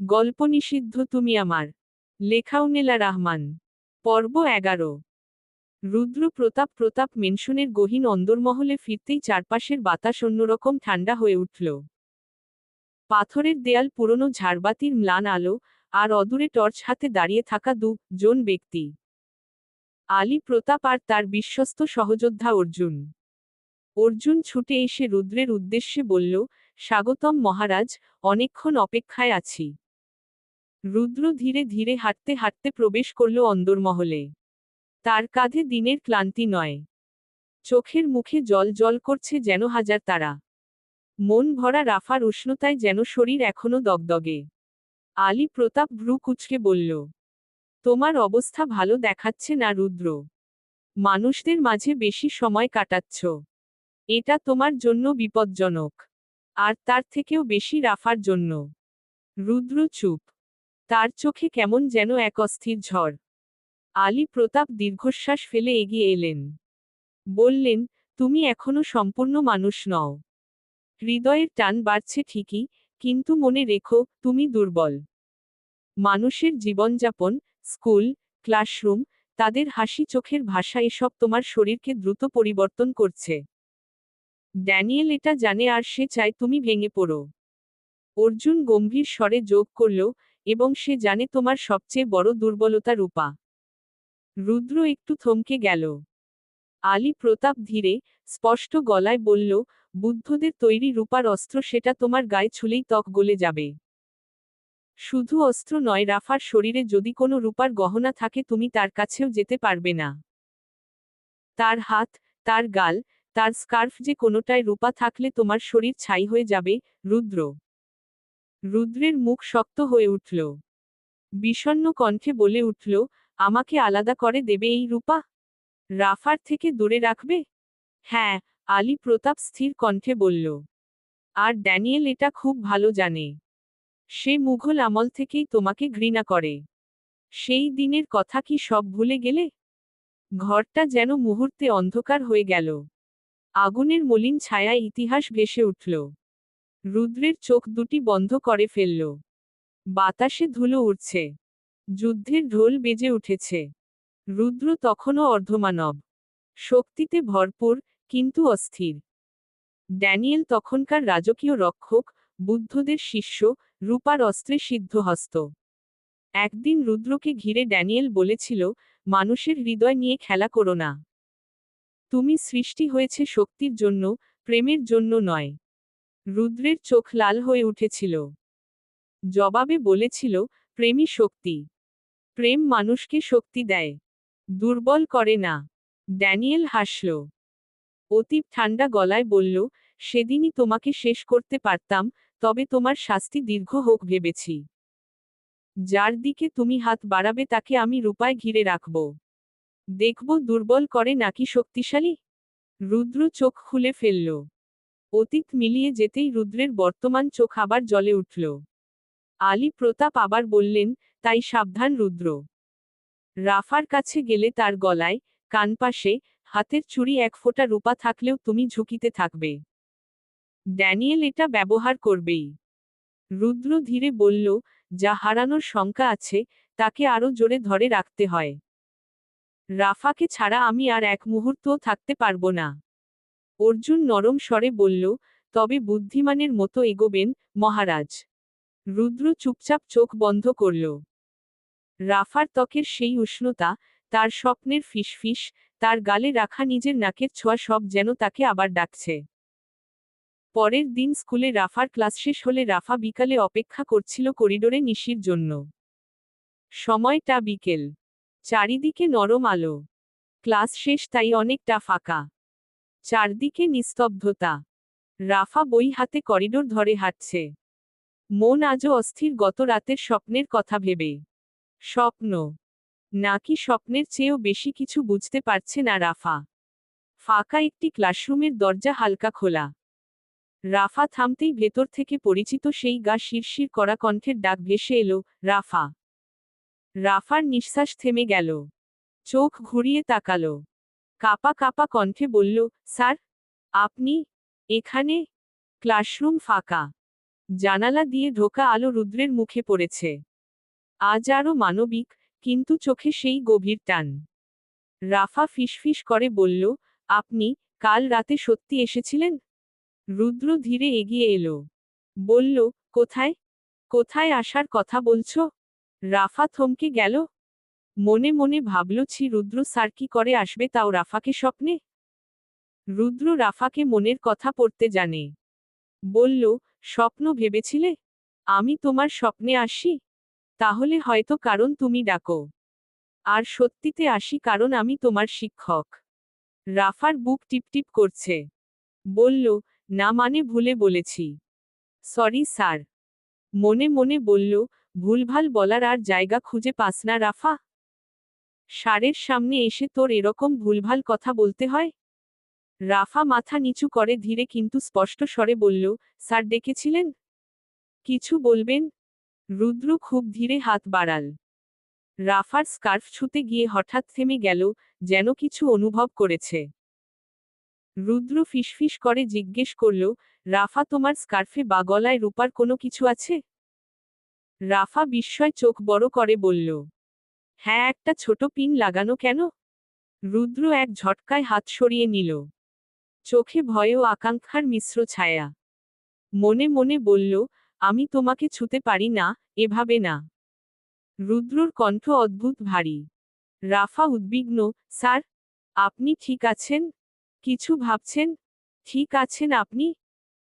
গল্প নিষিদ্ধ তুমি আমার। লেখা উনেলা রহমান। পর্ব 11। রুদ্র প্রতাপ প্রতাপ মেনশনের গহীন অন্দরমহলে ফিরতেই চারপাশের বাতাস অন্যরকম ঠান্ডা হয়ে উঠল। পাথরের দেয়াল, পুরনো ঝাড়বাতির ম্লান আলো, আর অদূরে টর্চ হাতে দাঁড়িয়ে থাকা জন ব্যক্তি। আলী প্রতাপ আর তার বিশ্বস্ত সহযোদ্ধা অর্জুন। অর্জুন ছুটে এসে রুদ্রের উদ্দেশ্যে বলল, স্বাগতম মহারাজ, অনেকক্ষণ অপেক্ষায় আছি। রুদ্র ধীরে ধীরে হাঁটতে হাঁটতে প্রবেশ করল অন্দরমহলে। তার কাঁধে দিনের ক্লান্তি নয়, চোখের মুখে জল জল করছে যেন হাজার তারা। মন ভরা রাফার উষ্ণতায় যেন শরীর এখনো দগদগে। আলী প্রতাপ ভ্রু কুঁচকে বলল, তোমার অবস্থা ভালো দেখাচ্ছে না রুদ্র। মানুষদের মাঝে বেশি সময় কাটাচ্ছ। এটা তোমার জন্য বিপজ্জনক। আর তার থেকেও বেশি রাফার জন্য। রুদ্র চুপ। তার চোখে কেমন যেন এক অস্থির ঝড়। আলী প্রতাপ দীর্ঘশ্বাস ফেলে এগিয়ে এলেন। বললেন, তুমি এখনো সম্পূর্ণ মানুষ নও। হৃদয়ের টান বাড়ছে ঠিকই, কিন্তু মনে রেখো, তুমি দুর্বল। মানুষের জীবনযাপন, স্কুল, ক্লাসরুম, তাদের হাসি, চোখের ভাষা, এসব তোমার শরীরকে দ্রুত পরিবর্তন করছে। ড্যানিয়েল এটা জানে, আর সে চায় তুমি ভেঙে পড়ো। অর্জুন গম্ভীর স্বরে যোগ করল, এবং সে জানে তোমার সবচেয়ে বড় দুর্বলতা রূপা। রুদ্র একটু থমকে গেল। আলী প্রতাপ ধীরে, স্পষ্ট গলায় বলল, বুদ্ধদের তৈরি রূপার অস্ত্র, সেটা তোমার গায়ে ছুলেই ত্বক গলে যাবে। শুধু অস্ত্র নয়, রাফার শরীরে যদি কোনো রূপার গহনা থাকে, তুমি তার কাছেও যেতে পারবে না। তার হাত, তার গাল, তার স্কার্ফ, যে কোনোটায় রূপা থাকলে তোমার শরীর ছাই হয়ে যাবে। রুদ্র। রুদ্রের মুখ শক্ত হয়ে উঠল। বিষণ্ণ কণ্ঠে বলে উঠল, আমাকে আলাদা করে দেবে এই রূপা? রাফার থেকে দূরে রাখবে? হ্যাঁ, আলী প্রতাপ স্থির কণ্ঠে বলল। আর ড্যানিয়েল এটা খুব ভালো জানে। সে মুঘল আমল থেকেই তোমাকে ঘৃণা করে। সেই দিনের কথা কি সব ভুলে গেলে? ঘরটা যেন মুহূর্তে অন্ধকার হয়ে গেল। আগুনের মলিন ছায়ায় ইতিহাস ভেসে উঠল। রুদ্রের চোখ দুটি বন্ধ করে ফেলল। বাতাসে ধুলো উড়ছে। যুদ্ধের ঢোল বেজে উঠেছে। রুদ্র তখনও অর্ধমানব। শক্তিতে ভরপুর, কিন্তু অস্থির। ড্যানিয়েল তখনকার রাজকীয় রক্ষক, বুদ্ধদের শিষ্য, রূপার অস্ত্রে সিদ্ধহস্ত। একদিন রুদ্রকে ঘিরে ড্যানিয়েল বলেছিল, মানুষের হৃদয় নিয়ে খেলা করো না। তুমি সৃষ্টি হয়েছে শক্তির জন্য, প্রেমের জন্য নয়। রুদ্রের চোখ লাল হয়ে উঠেছিল। জবাবে বলেছিল, প্রেমই শক্তি। প্রেম মানুষকে শক্তি দেয়, দুর্বল করে না। ড্যানিয়েল হাসল। অতি ঠান্ডা গলায় বলল, সেদিনই তোমাকে শেষ করতে পারতাম, তবে তোমার শাস্তি দীর্ঘ হোক ভেবেছি। যার দিকে তুমি হাত বাড়াবে তাকে আমি রূপায় ঘিরে রাখব। দেখব দুর্বল করে নাকি শক্তিশালী। রুদ্র চোখ খুলে ফেলল। অতীত মিলিয়ে যেতেই রুদ্রের বর্তমান চোখ আবার জ্বলে উঠল। আলী প্রতাপ আবার বললেন, তাই সাবধান রুদ্র। রাফার কাছে গেলে তার গলায়, কানপাশে, হাতের চুড়ি এক ফোঁটা রূপা থাকলেও তুমি ঝুঁকিতে থাকবে। ড্যানিয়েল এটা ব্যবহার করবেই। রুদ্র ধীরে বলল, যা হারানোর শঙ্কা আছে, তাকে আরো জোরে ধরে রাখতে হয়। রাফাকে ছাড়া আমি আর এক মুহূর্তও থাকতে পারবো না। অর্জুন নরম স্বরে বলল, তবে বুদ্ধিমানের মতো এগোবেন, মহারাজ। রুদ্র চুপচাপ চোখ বন্ধ করল। রাফার ত্বকের সেই উষ্ণতা, তার স্বপ্নের ফিসফিস, তার গালে রাখা নিজের নাকের ছোঁয়া, সব যেন তাকে আবার ডাকছে। পরের দিন স্কুলে রাফার ক্লাস শেষ হলে রাফা বিকালে অপেক্ষা করছিল করিডোরে নিশির জন্য। সময়টা বিকেল। চারিদিকে নরম আলো। ক্লাস শেষ, তাই অনেকটা ফাঁকা। চারদিকে নিস্তব্ধতা। রাফা বই হাতে করিডোর ধরে হাঁটছে। মন আজও অস্থির, গত রাতের স্বপ্নের কথা ভেবে। স্বপ্ন নাকি স্বপ্নের চেয়েও বেশি কিছু বুঝতে পারছে না রাফা। ফাঁকা একটি ক্লাসরুমের দরজা হালকা খোলা। রাফা থামতেই ভেতর থেকে পরিচিত সেই গা শিরশির করা কণ্ঠের ডাক ভেসে এলো, রাফা। রাফার নিঃশ্বাস থেমে গেল। চোখ ঘুরিয়ে তাকালো। কাপা কাপা কণ্ঠে বলল, স্যার, আপনি এখানে? ক্লাসরুম ফাঁকা। জানালা দিয়ে ঢোকা আলো রুদ্রের মুখে পড়েছে। আজ আরও মানবিক, কিন্তু চোখে সেই গভীর টান। রাফা ফিসফিস করে বলল, আপনি কাল রাতে সত্যি এসেছিলেন? রুদ্র ধীরে এগিয়ে এলো। বলল, কোথায় কোথায় আসার কথা বলছো? রাফা থমকে গেল। মনে মনে ভাবল, রুদ্র স্যার কি করে আসবে, তাও রাফাকে স্বপ্নে? রুদ্র রাফাকে মনের কথা পড়তে জানে। বলল, স্বপ্ন ভেবেছিলে? আমি তোমার স্বপ্নে আসি? তাহলে হয়তো কারণ তুমি ডাকো। আর সত্যিতে আসি কারণ আমি তোমার শিক্ষক। রাফার বুক টিপটিপ করছে। বলল, না মানে ভুলে বলেছি। Sorry sir. মনে মনে বলল, ভুলভাল বলার আর জায়গা খুঁজে পাস না রাফা? স্যারের সামনে এসে তোর এরকম ভুলভাল কথা বলতে হয়? রাফা মাথা নিচু করে ধীরে কিন্তু স্পষ্ট স্বরে বলল, স্যার ডেকেছিলেন? কিছু বলবেন? রুদ্র খুব ধীরে হাত বাড়াল। রাফার স্কার্ফ ছুঁতে গিয়ে হঠাৎ থেমে গেল, যেন কিছু অনুভব করেছে। রুদ্র ফিসফিস করে জিজ্ঞেস করল, রাফা তোমার স্কার্ফে বা গলায় রূপার কোনো কিছু আছে? রাফা বিস্ময় চোখ বড় করে বলল, হ্যাঁ, একটা ছোট পিন লাগানো। কেন? রুদ্র এক ঝটকায় হাত সরিয়ে নিল। চোখে ভয় ও আকাঙ্ক্ষার মিশ্র ছায়া। মনে মনে বলল, আমি তোমাকে ছুঁতে পারি না, এভাবে না। রুদ্রর কণ্ঠ অদ্ভুত ভারী। রাফা উদ্বিগ্ন, স্যার, আপনি ঠিক আছেন? কিছু ভাবছেন? ঠিক আছেন আপনি?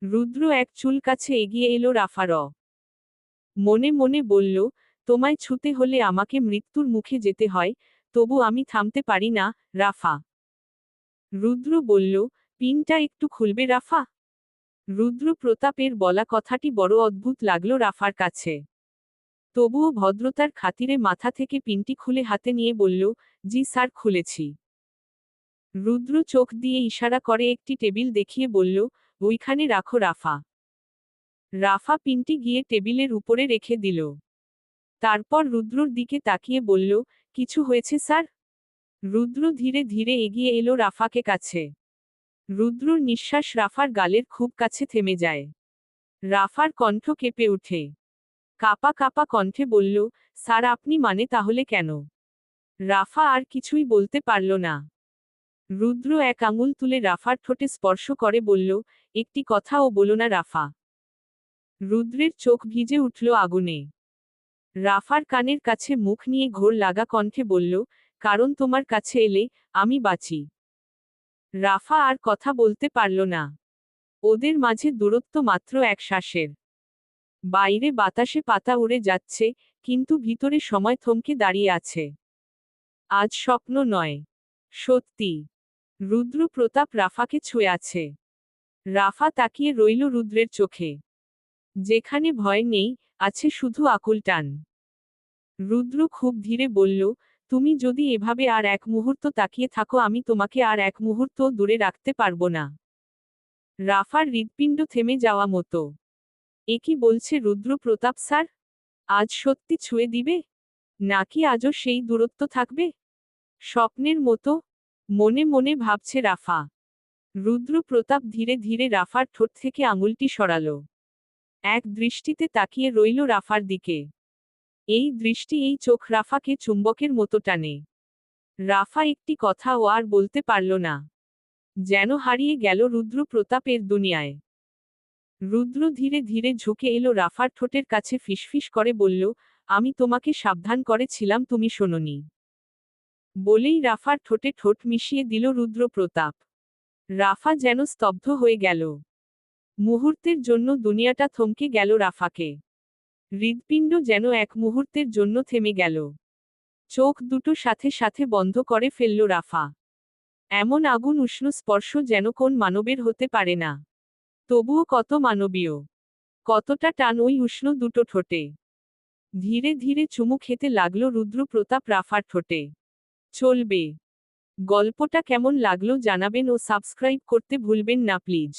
রুদ্র এক চুল কাছে এগিয়ে এলো রাফার। মনে মনে বলল, তোমায় ছুঁতে হলে আমাকে মৃত্যুর মুখে যেতে হয়, তবু আমি থামতে পারি না, রাফা। রুদ্র বলল, পিনটা একটু খুলবে রাফা? রুদ্র প্রতাপের বলা কথাটি বড় অদ্ভুত লাগলো রাফার কাছে। তবুও ভদ্রতার খাতিরে মাথা থেকে পিনটি খুলে হাতে নিয়ে বলল, জি স্যার, খুলেছি। রুদ্র চোখ দিয়ে ইশারা করে একটি টেবিল দেখিয়ে বলল, ওইখানে রাখো রাফা। রাফা পিনটি গিয়ে টেবিলের উপরে রেখে দিল। তারপর রুদ্রর দিকে তাকিয়ে বলল, কিছু হয়েছে স্যার? রুদ্র ধীরে ধীরে এগিয়ে এলো রাফাকে কাছে। রুদ্রর নিঃশ্বাস রাফার গালের খুব কাছে থেমে যায়। রাফার কণ্ঠ কেঁপে ওঠে। কাপা কাপা কণ্ঠে বলল, স্যার আপনি মানে তাহলে কেন? রাফা আর কিছুই বলতে পারল না। রুদ্র এক আঙুল তুলে রাফার ঠোঁটে স্পর্শ করে বলল, একটি কথাও বলো না রাফা। রুদ্রের চোখ ভিজে উঠল আগুনে। রাফার কানের কাছে মুখ নিয়ে ঘোর লাগা কণ্ঠে বলল, কারণ তোমার কাছে এলে আমি বাঁচি। রাফা আর কথা বলতে পারল না। ওদের মাঝে দূরত্ব মাত্র এক শ্বাসের। বাইরে বাতাসে পাতা উড়ে যাচ্ছে, কিন্তু ভিতরে সময় থমকে দাঁড়িয়ে আছে। আজ স্বপ্ন নয়, সত্যি। রুদ্র প্রতাপ রাফাকে ছুঁয়ে আছে। রাফা তাকিয়ে রইল রুদ্রের চোখে। যেখানে ভয় নেই, আছে শুধু আকুল টান। রুদ্র খুব ধীরে বলল, তুমি যদি এভাবে আর এক মুহূর্ত তাকিয়ে থাকো, আমি তোমাকে আর এক মুহূর্ত দূরে রাখতে পারবো না। রাফার হৃৎপিণ্ড থেমে যাওয়া মতো। এ কি বলছে রুদ্র প্রতাপ স্যার? আজ সত্যি ছুঁয়ে দিবে? নাকি আজও সেই দূরত্ব থাকবে? স্বপ্নের মতো? মনে মনে ভাবছে রাফা। রুদ্র প্রতাপ ধীরে ধীরে রাফার ঠোঁট থেকে আঙুলটি সরালো। এক দৃষ্টিতে তাকিয়ে রইল রাফার দিকে। এই দৃষ্টি, এই চোখ রাফাকে চুম্বকের মতো টানে। রাফা একটি কথাও আর বলতে পারল না। যেন হারিয়ে গেল রুদ্র প্রতাপের দুনিয়ায়। রুদ্র ধীরে ধীরে ঝুঁকে এলো রাফার ঠোঁটের কাছে, ফিসফিস করে বলল, আমি তোমাকে সাবধান করেছিলাম, তুমি শোনোনি। বলেই রাফার ঠোঁটে ঠোঁট মিশিয়ে দিল রুদ্র প্রতাপ। রাফা যেন স্তব্ধ হয়ে গেল। মুহূর্তের জন্য দুনিয়াটা থমকে গেল রাফাকে। হৃৎপিণ্ড যেন এক মুহূর্তের জন্য থেমে গেল। চোখ দুটো সাথে সাথে বন্ধ করে ফেলল রাফা। এমন আগুন উষ্ণ স্পর্শ যেন কোন মানবের হতে পারে না। তবুও কত মানবীয়। কতটা টান ওই উষ্ণ দুটো ঠোঁটে। ধীরে ধীরে চুমু খেতে লাগল রুদ্র প্রতাপ রাফার ঠোঁটে। চলবে। গল্পটা কেমন লাগলো জানাবেন ও সাবস্ক্রাইব করতে ভুলবেন না প্লিজ।